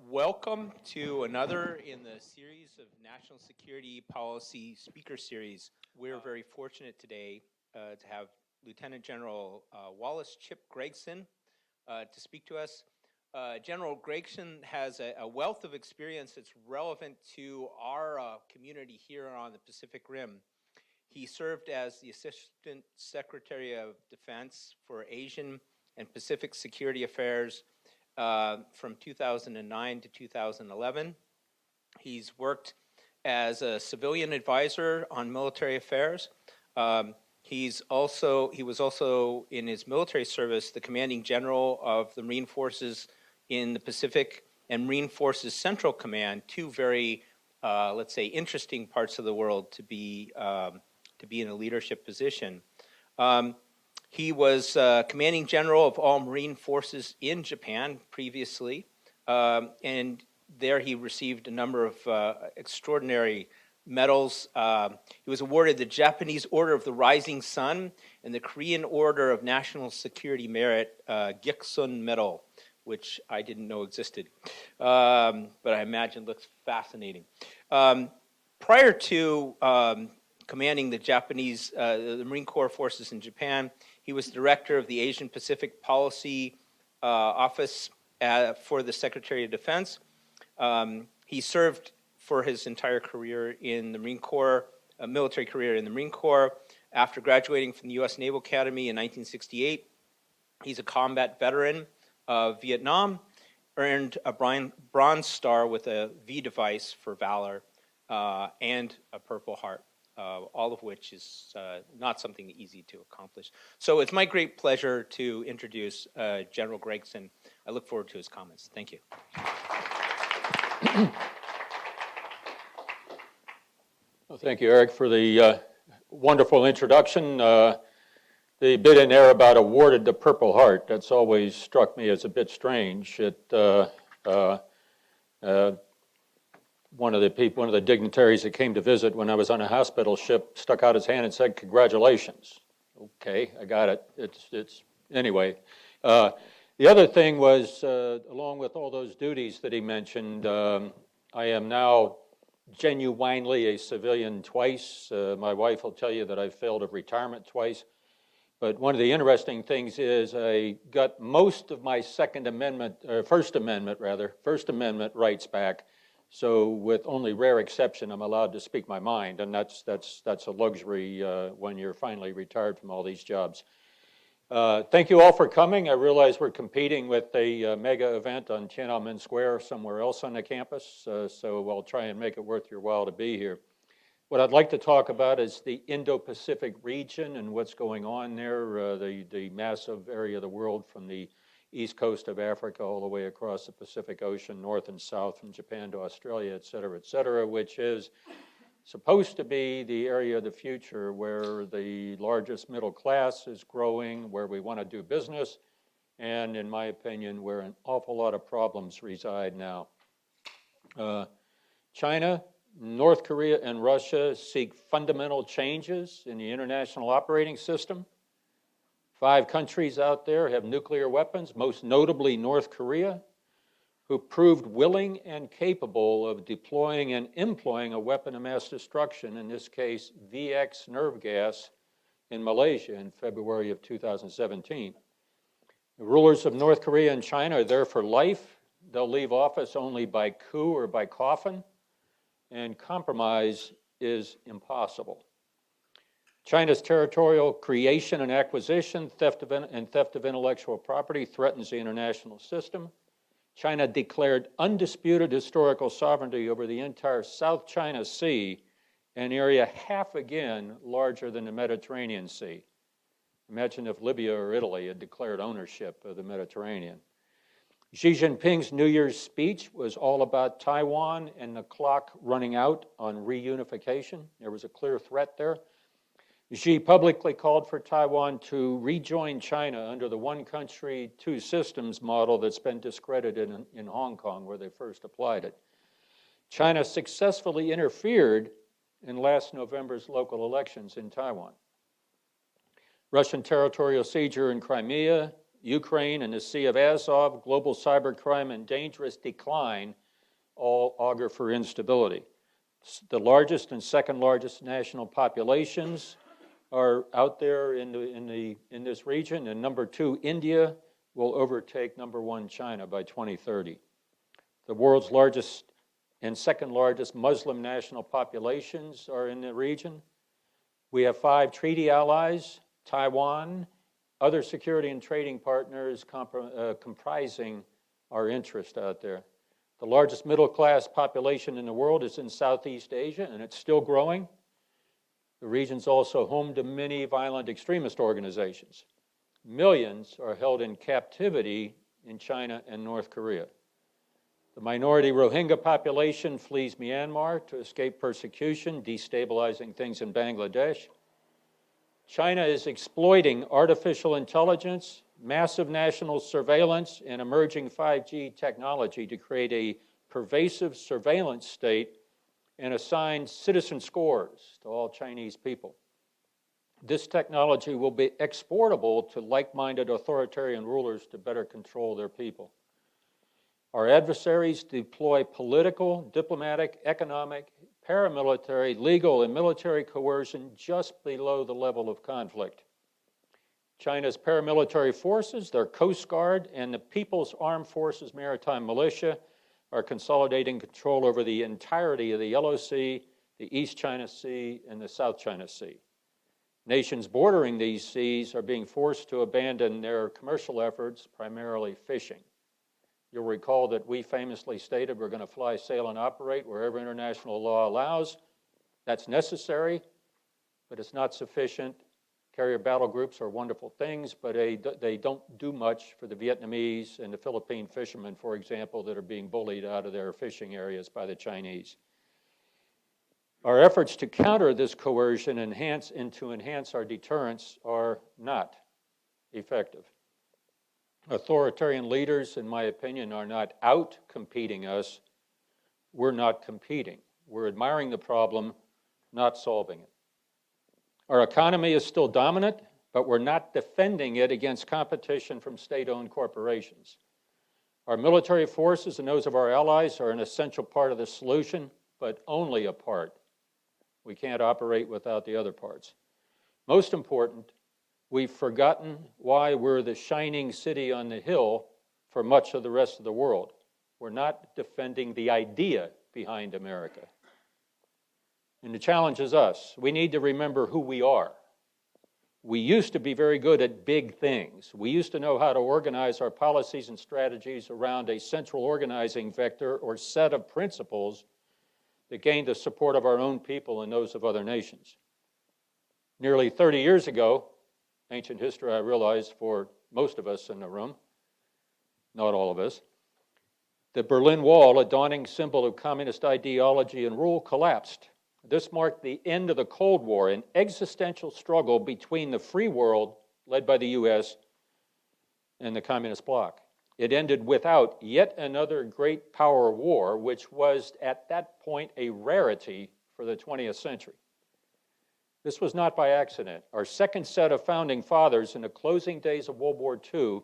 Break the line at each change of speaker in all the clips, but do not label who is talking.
Welcome to another in the series of National Security Policy Speaker Series. We're very fortunate today to have Lieutenant General Wallace Chip Gregson to speak to us. General Gregson has a wealth of experience that's relevant to our community here on the Pacific Rim. He served as the Assistant Secretary of Defense for Asian and Pacific Security Affairs from 2009 to 2011. He's worked as a civilian advisor on military affairs. He was also in his military service the commanding general of the Marine Forces in the Pacific and Marine Forces Central Command, two very, let's say, interesting parts of the world to be in a leadership position. He was commanding general of all Marine forces in Japan previously, and there he received a number of extraordinary medals. He was awarded the Japanese Order of the Rising Sun and the Korean Order of National Security Merit Gregson Medal, which I didn't know existed, but I imagine looks fascinating. Prior to commanding the Marine Corps forces in Japan, he was director of the Asian Pacific Policy Office for the Secretary of Defense. He served for his entire career in the Marine Corps, military career in the Marine Corps. After graduating from the U.S. Naval Academy in 1968, he's a combat veteran of Vietnam, earned a Bronze Star with a V device for valor and a Purple Heart. All of which is not something easy to accomplish. So it's my great pleasure to introduce General Gregson. I look forward to his comments. Thank you.
Well, thank you, Eric, for the wonderful introduction. The bit in there about awarded the Purple Heart, that's always struck me as a bit strange. One of the dignitaries that came to visit when I was on a hospital ship stuck out his hand and said, "Congratulations." Okay, I got it. Anyway. The other thing was, along with all those duties that he mentioned, I am now genuinely a civilian twice. My wife will tell you that I failed of retirement twice. But one of the interesting things is I got most of my First Amendment rights back. So with only rare exception, I'm allowed to speak my mind, and that's a luxury when you're finally retired from all these jobs. Thank you all for coming. I realize we're competing with a mega event on Tiananmen Square somewhere else on the campus, so I'll try and make it worth your while to be here. What I'd like to talk about is the Indo-Pacific region and what's going on there, the massive area of the world from the east coast of Africa all the way across the Pacific Ocean, north and south, from Japan to Australia, et cetera, which is supposed to be the area of the future where the largest middle class is growing, where we want to do business, and in my opinion, where an awful lot of problems reside now. China, North Korea, and Russia seek fundamental changes in the international operating system. 5 countries out there have nuclear weapons, most notably North Korea, who proved willing and capable of deploying and employing a weapon of mass destruction, in this case, VX nerve gas, in Malaysia in February of 2017. The rulers of North Korea and China are there for life. They'll leave office only by coup or by coffin, and compromise is impossible. China's territorial creation and acquisition, theft of intellectual property threatens the international system. China declared undisputed historical sovereignty over the entire South China Sea, an area half again larger than the Mediterranean Sea. Imagine if Libya or Italy had declared ownership of the Mediterranean. Xi Jinping's New Year's speech was all about Taiwan and the clock running out on reunification. There was a clear threat there. Xi publicly called for Taiwan to rejoin China under the one country, two systems model that's been discredited in Hong Kong, where they first applied it. China successfully interfered in last November's local elections in Taiwan. Russian territorial seizure in Crimea, Ukraine and the Sea of Azov, global cybercrime, and dangerous decline all augur for instability. The largest and second largest national populations are out there in this region, and number 2, India, will overtake number 1, China, by 2030. The world's largest and second largest Muslim national populations are in the region. We have 5 treaty allies, Taiwan, other security and trading partners comprising our interest out there. The largest middle-class population in the world is in Southeast Asia, and it's still growing. The region's also home to many violent extremist organizations. Millions are held in captivity in China and North Korea. The minority Rohingya population flees Myanmar to escape persecution, destabilizing things in Bangladesh. China is exploiting artificial intelligence, massive national surveillance, and emerging 5G technology to create a pervasive surveillance state and assign citizen scores to all Chinese people. This technology will be exportable to like-minded authoritarian rulers to better control their people. Our adversaries deploy political, diplomatic, economic, paramilitary, legal, and military coercion just below the level of conflict. China's paramilitary forces, their Coast Guard, and the People's Armed Forces Maritime Militia are consolidating control over the entirety of the Yellow Sea, the East China Sea, and the South China Sea. Nations bordering these seas are being forced to abandon their commercial efforts, primarily fishing. You'll recall that we famously stated we're going to fly, sail, and operate wherever international law allows. That's necessary, but it's not sufficient. Carrier battle groups are wonderful things, but they don't do much for the Vietnamese and the Philippine fishermen, for example, that are being bullied out of their fishing areas by the Chinese. Our efforts to counter this coercion and to enhance our deterrence are not effective. Authoritarian leaders, in my opinion, are not out-competing us. We're not competing. We're admiring the problem, not solving it. Our economy is still dominant, but we're not defending it against competition from state-owned corporations. Our military forces and those of our allies are an essential part of the solution, but only a part. We can't operate without the other parts. Most important, we've forgotten why we're the shining city on the hill for much of the rest of the world. We're not defending the idea behind America. And the challenge is us. We need to remember who we are. We used to be very good at big things. We used to know how to organize our policies and strategies around a central organizing vector or set of principles that gained the support of our own people and those of other nations. Nearly 30 years ago, ancient history, I realize, for most of us in the room, not all of us, the Berlin Wall, a daunting symbol of communist ideology and rule, collapsed. This marked the end of the Cold War, an existential struggle between the free world, led by the U.S., and the communist bloc. It ended without yet another great power war, which was at that point a rarity for the 20th century. This was not by accident. Our second set of founding fathers in the closing days of World War II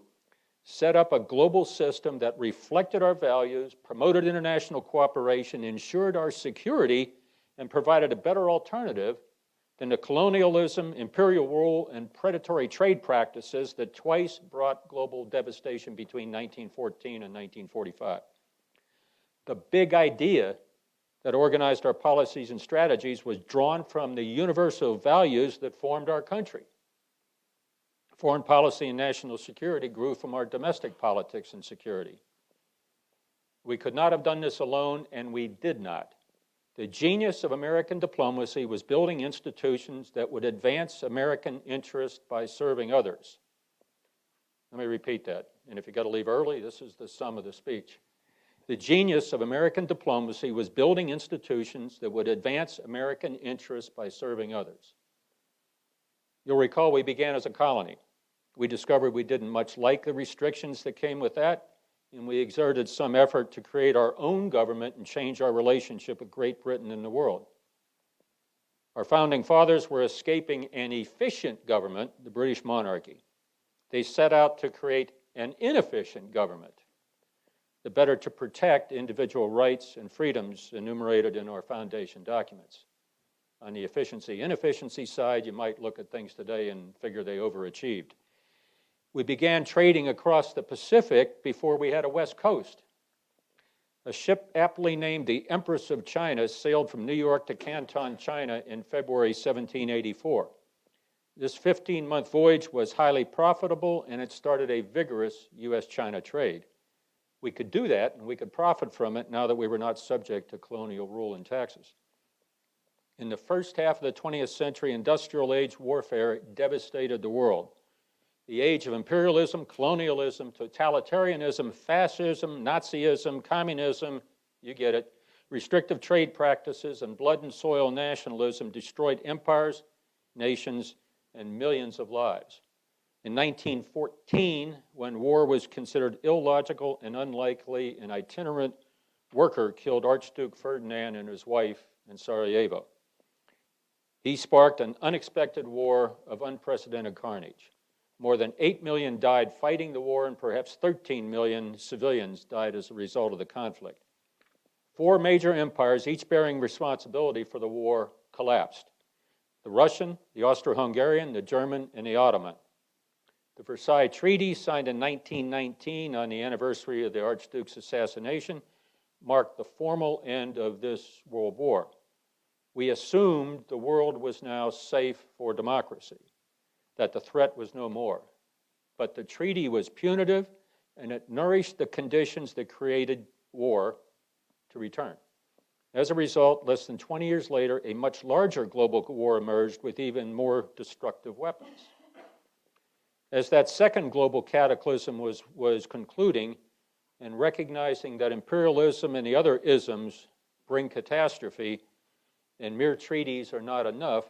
set up a global system that reflected our values, promoted international cooperation, ensured our security, and provided a better alternative than the colonialism, imperial rule, and predatory trade practices that twice brought global devastation between 1914 and 1945. The big idea that organized our policies and strategies was drawn from the universal values that formed our country. Foreign policy and national security grew from our domestic politics and security. We could not have done this alone, and we did not. The genius of American diplomacy was building institutions that would advance American interests by serving others. Let me repeat that, and if you got to leave early, this is the sum of the speech. The genius of American diplomacy was building institutions that would advance American interests by serving others. You'll recall we began as a colony. We discovered we didn't much like the restrictions that came with that, and we exerted some effort to create our own government and change our relationship with Great Britain and the world. Our founding fathers were escaping an efficient government, the British monarchy. they set out to create an inefficient government, the better to protect individual rights and freedoms enumerated in our foundation documents. On the efficiency-inefficiency side, you might look at things today and figure they overachieved. We began trading across the Pacific before we had a West Coast. A ship aptly named the Empress of China sailed from New York to Canton, China in February 1784. This 15-month voyage was highly profitable, and it started a vigorous U.S.-China trade. We could do that, and we could profit from it now that we were not subject to colonial rule and taxes. In the first half of the 20th century, industrial age warfare devastated the world. The age of imperialism, colonialism, totalitarianism, fascism, Nazism, communism, you get it, restrictive trade practices, and blood and soil nationalism destroyed empires, nations, and millions of lives. In 1914, when war was considered illogical and unlikely, an itinerant worker killed Archduke Ferdinand and his wife in Sarajevo. He sparked an unexpected war of unprecedented carnage. More than 8 million died fighting the war, and perhaps 13 million civilians died as a result of the conflict. 4 major empires, each bearing responsibility for the war, collapsed. The Russian, the Austro-Hungarian, the German, and the Ottoman. The Versailles Treaty, signed in 1919 on the anniversary of the Archduke's assassination, marked the formal end of this world war. We assumed the world was now safe for democracy, that the threat was no more. But the treaty was punitive, and it nourished the conditions that created war to return. As a result, less than 20 years later, a much larger global war emerged with even more destructive weapons. As that second global cataclysm was concluding, and recognizing that imperialism and the other isms bring catastrophe, and mere treaties are not enough,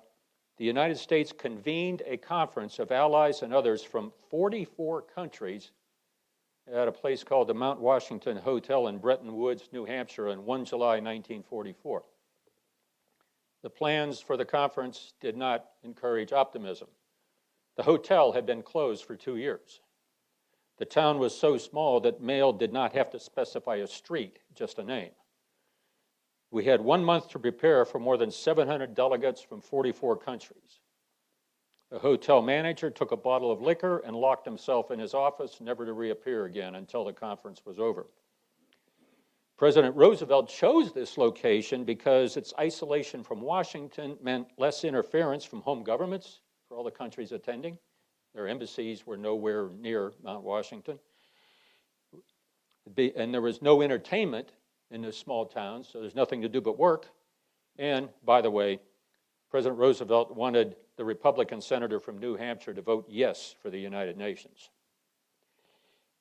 the United States convened a conference of allies and others from 44 countries at a place called the Mount Washington Hotel in Bretton Woods, New Hampshire, on 1 July 1944. The plans for the conference did not encourage optimism. The hotel had been closed for 2 years. The town was so small that mail did not have to specify a street, just a name. We had 1 month to prepare for more than 700 delegates from 44 countries. The hotel manager took a bottle of liquor and locked himself in his office, never to reappear again until the conference was over. President Roosevelt chose this location because its isolation from Washington meant less interference from home governments for all the countries attending. Their embassies were nowhere near Mount Washington. And there was no entertainment in this small town, so there's nothing to do but work. And, by the way, President Roosevelt wanted the Republican senator from New Hampshire to vote yes for the United Nations.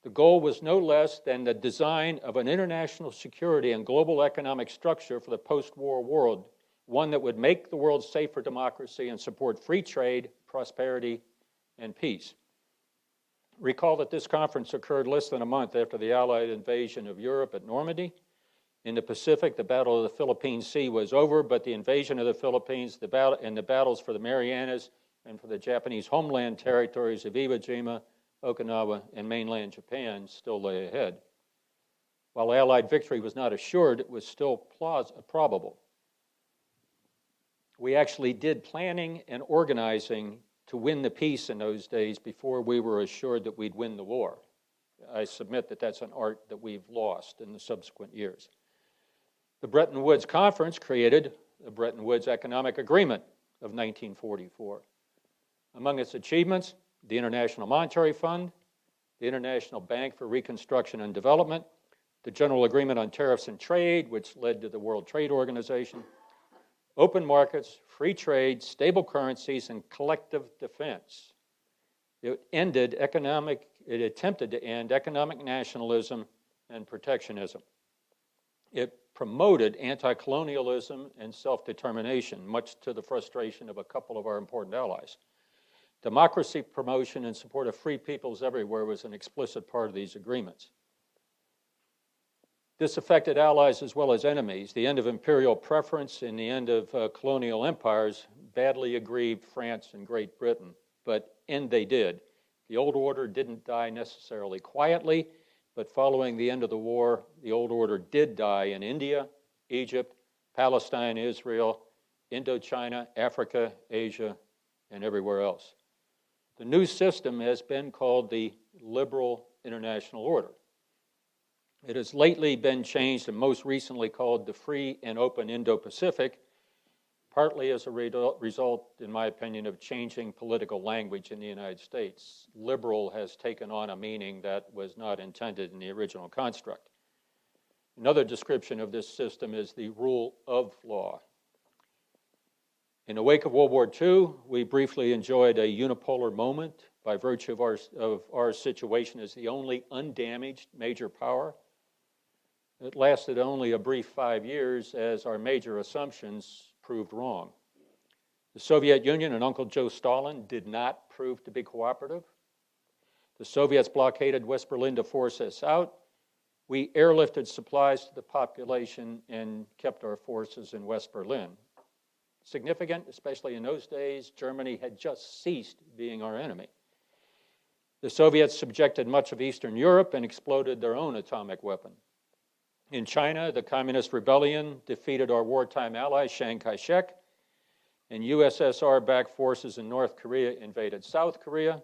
The goal was no less than the design of an international security and global economic structure for the post-war world, one that would make the world safe for democracy and support free trade, prosperity, and peace. Recall that this conference occurred less than a month after the Allied invasion of Europe at Normandy. In the Pacific, the Battle of the Philippine Sea was over, but the invasion of the Philippines and the battles for the Marianas and for the Japanese homeland territories of Iwo Jima, Okinawa, and mainland Japan still lay ahead. While Allied victory was not assured, it was still probable. We actually did planning and organizing to win the peace in those days before we were assured that we'd win the war. I submit that that's an art that we've lost in the subsequent years. The Bretton Woods Conference created the Bretton Woods Economic Agreement of 1944. Among its achievements, the International Monetary Fund, the International Bank for Reconstruction and Development, the General Agreement on Tariffs and Trade, which led to the World Trade Organization, open markets, free trade, stable currencies, and collective defense. It attempted to end economic nationalism and protectionism. It promoted anti-colonialism and self-determination, much to the frustration of a couple of our important allies. Democracy promotion and support of free peoples everywhere was an explicit part of these agreements. This affected allies as well as enemies. The end of imperial preference and the end of colonial empires badly aggrieved France and Great Britain, but end they did, The old order didn't die necessarily quietly, but following the end of the war, the old order did die in India, Egypt, Palestine, Israel, Indochina, Africa, Asia, and everywhere else. The new system has been called the liberal international order. It has lately been changed and most recently called the free and open Indo-Pacific, partly as a result, in my opinion, of changing political language in the United States. Liberal has taken on a meaning that was not intended in the original construct. Another description of this system is the rule of law. In the wake of World War II, we briefly enjoyed a unipolar moment by virtue of our situation as the only undamaged major power. It lasted only a brief 5 years as our major assumptions proved wrong. The Soviet Union and Uncle Joe Stalin did not prove to be cooperative. The Soviets blockaded West Berlin to force us out. We airlifted supplies to the population and kept our forces in West Berlin. Significant, especially in those days, Germany had just ceased being our enemy. The Soviets subjected much of Eastern Europe and exploded their own atomic weapon. In China, the Communist Rebellion defeated our wartime ally, Chiang Kai-shek, and USSR-backed forces in North Korea invaded South Korea,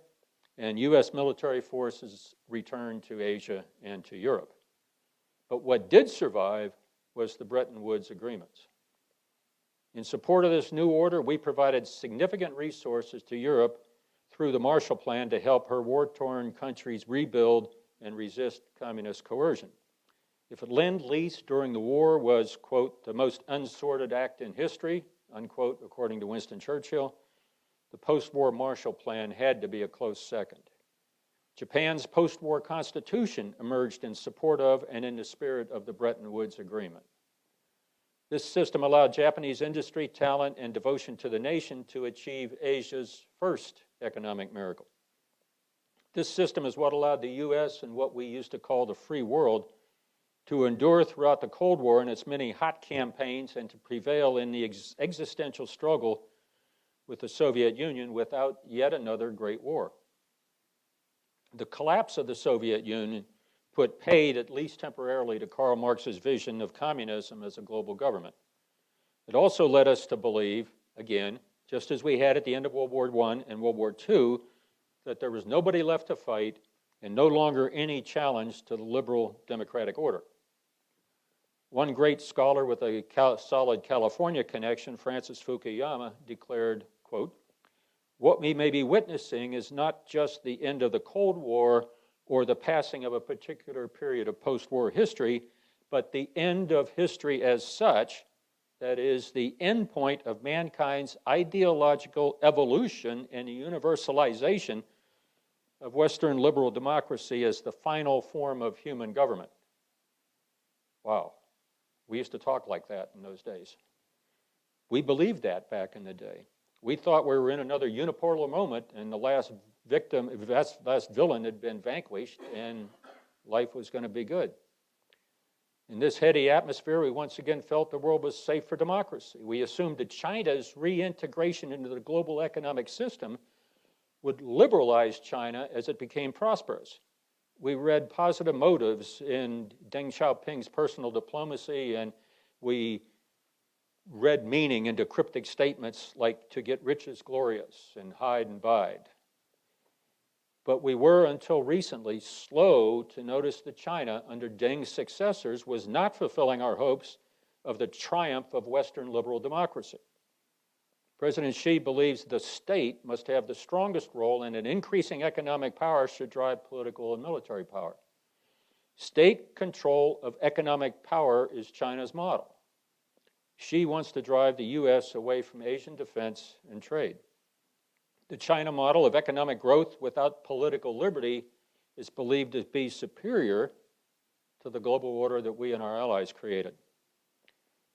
and US military forces returned to Asia and to Europe. But what did survive was the Bretton Woods agreements. In support of this new order, we provided significant resources to Europe through the Marshall Plan to help her war-torn countries rebuild and resist communist coercion. If Lend-Lease during the war was, quote, the most unsorted act in history, unquote, according to Winston Churchill, the post-war Marshall Plan had to be a close second. Japan's post-war constitution emerged in support of and in the spirit of the Bretton Woods Agreement. This system allowed Japanese industry, talent, and devotion to the nation to achieve Asia's first economic miracle. This system is what allowed the U.S. and what we used to call the free world to endure throughout the Cold War and its many hot campaigns and to prevail in the existential struggle with the Soviet Union without yet another great war. The collapse of the Soviet Union put paid, at least temporarily, to Karl Marx's vision of communism as a global government. It also led us to believe, again, just as we had at the end of World War I and World War II, that there was nobody left to fight and no longer any challenge to the liberal democratic order. One great scholar with a solid California connection, Francis Fukuyama, declared, quote, what we may be witnessing is not just the end of the Cold War or the passing of a particular period of post-war history, but the end of history as such, that is, the end point of mankind's ideological evolution and the universalization of Western liberal democracy as the final form of human government. Wow, we used to talk like that in those days. We believed that back in the day. We thought we were in another unipolar moment and the last villain had been vanquished and life was going to be good. In this heady atmosphere, we once again felt the world was safe for democracy. We assumed that China's reintegration into the global economic system would liberalize China as it became prosperous. We read positive motives in Deng Xiaoping's personal diplomacy, and we read meaning into cryptic statements like to get rich is glorious and hide and bide. But we were, until recently, slow to notice that China, under Deng's successors, was not fulfilling our hopes of the triumph of Western liberal democracy. President Xi believes the state must have the strongest role and an increasing economic power should drive political and military power. State control of economic power is China's model. Xi wants to drive the U.S. away from Asian defense and trade. The China model of economic growth without political liberty is believed to be superior to the global order that we and our allies created.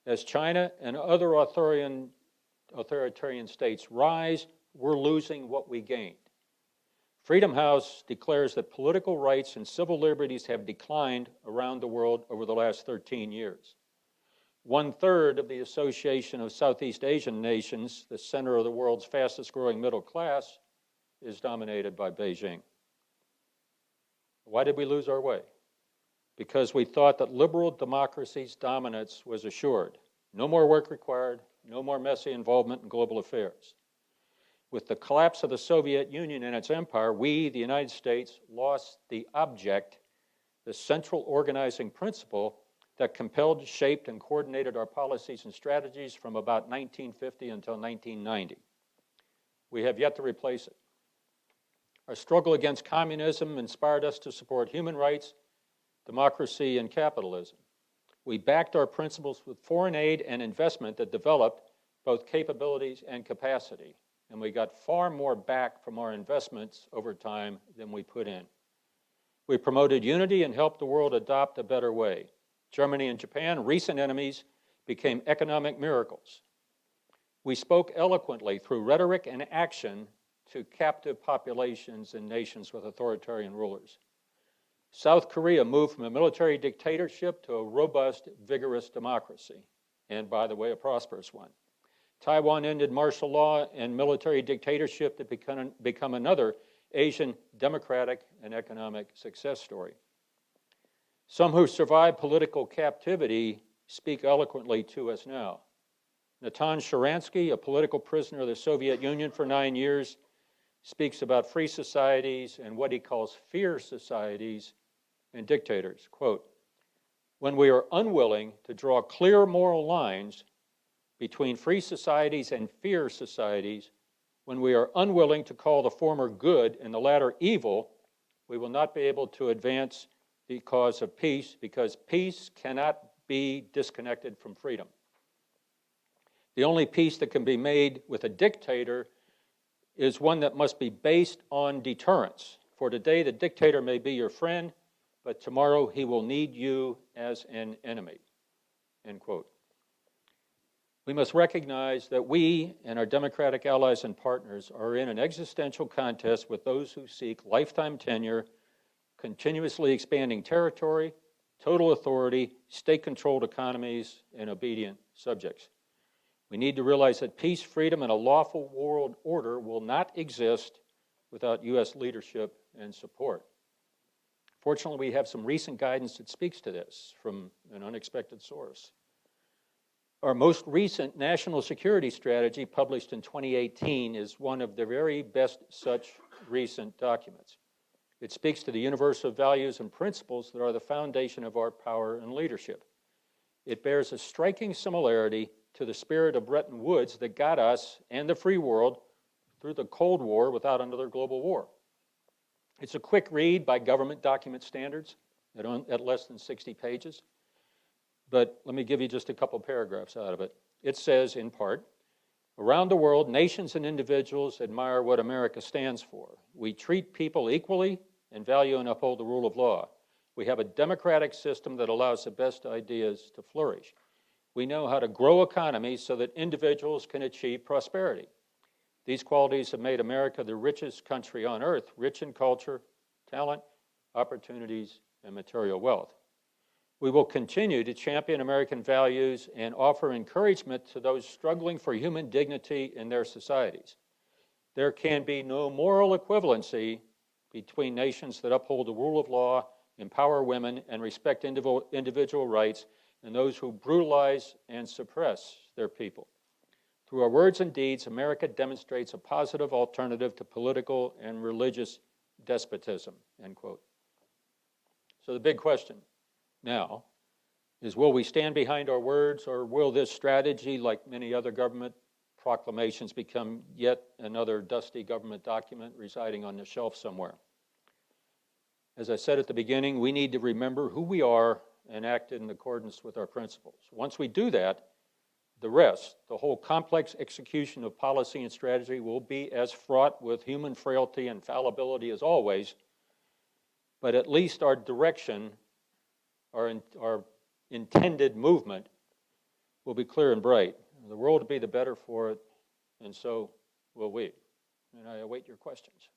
As China and other authoritarian states rise, we're losing what we gained. Freedom House declares that political rights and civil liberties have declined around the world over the last 13 years. 1/3 of the Association of Southeast Asian Nations, the center of the world's fastest growing middle class, is dominated by Beijing. Why did we lose our way? Because we thought that liberal democracy's dominance was assured. No more work required, no more messy involvement in global affairs. With the collapse of the Soviet Union and its empire, we, the United States, lost the object, the central organizing principle that compelled, shaped, and coordinated our policies and strategies from about 1950 until 1990. We have yet to replace it. Our struggle against communism inspired us to support human rights, democracy, and capitalism. We backed our principles with foreign aid and investment that developed both capabilities and capacity, and we got far more back from our investments over time than we put in. We promoted unity and helped the world adopt a better way. Germany and Japan, recent enemies, became economic miracles. We spoke eloquently through rhetoric and action to captive populations and nations with authoritarian rulers. South Korea moved from a military dictatorship to a robust, vigorous democracy, and by the way, a prosperous one. Taiwan ended martial law and military dictatorship to become another Asian democratic and economic success story. Some who survived political captivity speak eloquently to us now. Natan Sharansky, a political prisoner of the Soviet Union for 9 years, speaks about free societies and what he calls fear societies and dictators. Quote, "When we are unwilling to draw clear moral lines between free societies and fear societies, when we are unwilling to call the former good and the latter evil, we will not be able to advance the cause of peace, because peace cannot be disconnected from freedom. The only peace that can be made with a dictator is one that must be based on deterrence. For today, the dictator may be your friend, but tomorrow he will need you as an enemy." End quote. We must recognize that we and our democratic allies and partners are in an existential contest with those who seek lifetime tenure, continuously expanding territory, total authority, state-controlled economies, and obedient subjects. We need to realize that peace, freedom, and a lawful world order will not exist without U.S. leadership and support. Fortunately, we have some recent guidance that speaks to this from an unexpected source. Our most recent national security strategy, published in 2018, is one of the very best such recent documents. It speaks to the universal values and principles that are the foundation of our power and leadership. It bears a striking similarity to the spirit of Bretton Woods that got us and the free world through the Cold War without another global war. It's a quick read by government document standards at less than 60 pages. But let me give you just a couple paragraphs out of it. It says, in part, "Around the world, nations and individuals admire what America stands for. We treat people equally and value and uphold the rule of law. We have a democratic system that allows the best ideas to flourish. We know how to grow economies so that individuals can achieve prosperity. These qualities have made America the richest country on earth, rich in culture, talent, opportunities, and material wealth. We will continue to champion American values and offer encouragement to those struggling for human dignity in their societies. There can be no moral equivalency between nations that uphold the rule of law, empower women, and respect individual rights, and those who brutalize and suppress their people. Through our words and deeds, America demonstrates a positive alternative to political and religious despotism," end quote. So the big question now is, will we stand behind our words, or will this strategy, like many other government proclamations, become yet another dusty government document residing on the shelf somewhere? As I said at the beginning, we need to remember who we are and act in accordance with our principles. Once we do that, the rest, the whole complex execution of policy and strategy, will be as fraught with human frailty and fallibility as always, but at least our direction, our intended movement, will be clear and bright. The world will be the better for it, and so will we. And I await your questions.